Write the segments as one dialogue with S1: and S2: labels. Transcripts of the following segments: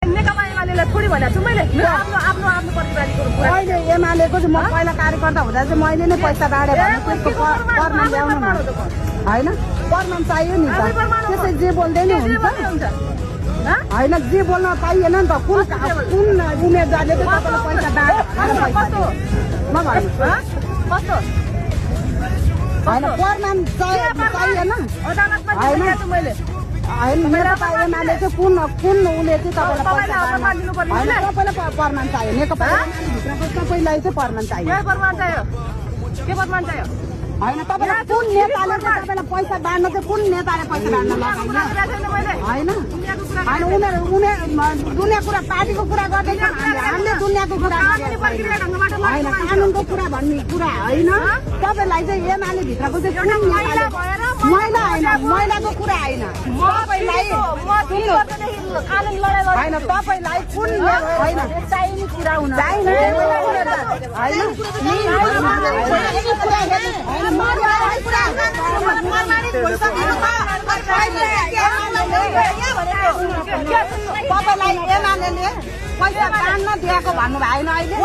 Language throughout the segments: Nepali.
S1: नेकपा एमालेलाई थोडी भनेको छु मैले आफ्नो आफ्नो आफ्नो प्रतिवादीको
S2: मैले एमालेको चाहिँ म पहिला कार्यकर्ता हुँदा चाहिँ मैले नै पैसा बाँडे भने त्यसको प्रमाण ल्याउनु होइन प्रमाण चाहियो नि त त्यसै जे बोल्दै नि हुन्छ होइन जे बोल्न पाइएन नि त कुन उम्मेदवारले चाहिँ तपाईँलाई पैसा बाँडेर
S1: कस्तो
S2: होइन प्रमाण चाहिएन होइन नेकपा एमाले चाहिँ कुन उसले चाहिँ तपाईँलाई तपाईँलाई प्रमाण चाहियो नेकपा एमालेभित्रको तपाईँलाई चाहिँ प्रमाण चाहियो
S1: के प्रमाण चाहियो
S2: होइन तपाईँलाई कुन नेताले चाहिँ तपाईँलाई पैसा बाँड्न चाहिँ कुन नेताले पैसा बाँड्न लगाइयो होइन उनीहरू दुनियाँ कुरा पार्टीको कुरा गर्दैछ हामीले दुनियाँको कुरा होइन कानुनको कुरा भन्ने कुरा होइन तपाईँलाई चाहिँ एमाले भित्रको चाहिँ कुन नेताले महिला होइन महिलाको कुरा होइन तपाईँलाई होइन तपाईँलाई कुन होइन चाहिने कुरा हुन तपाईँलाई एमाले पैसा बाँड्न दिएको भन्नु भएन अहिले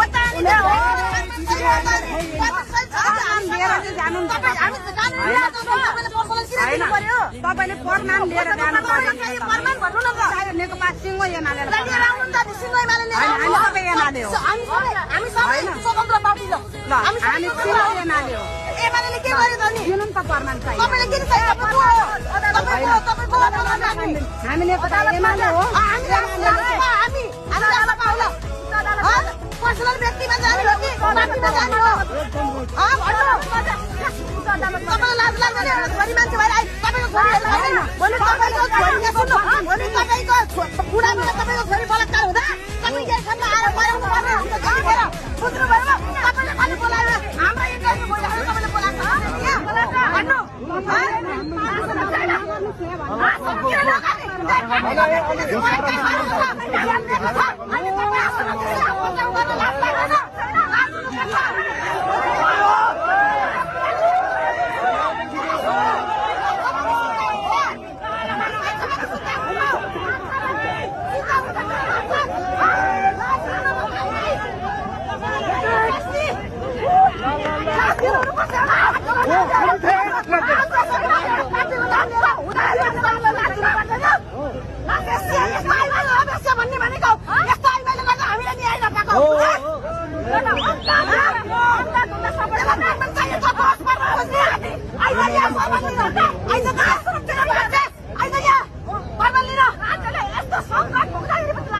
S2: तपाईँले प्रमाण लिएर जानु पर्यो नेकपा सिङ्गो एमाले एमाले हो एमाले के गर्यो त नि दिनु नि त प्रमाण चाहियो तपाईले किन चाहियो हामी नेकपा एमाले हो हामी पर्सनल व्यक्तिमा जाने हो कि पार्टीमा जाने हो तपाईँलाई लाज लाग्दैन छोरी मान्छे भएर तपाईँको बुढामा तपाईँको छोरी बलात्कार हुँदा तपाईँ यहाँसम्म आएर बयाउनु पर्ने बुझ्नुभयो तपाईँले खालि बोलाएर हाम्रो इन्टरभ्यू भइरहेको तपाईँले बोलाएको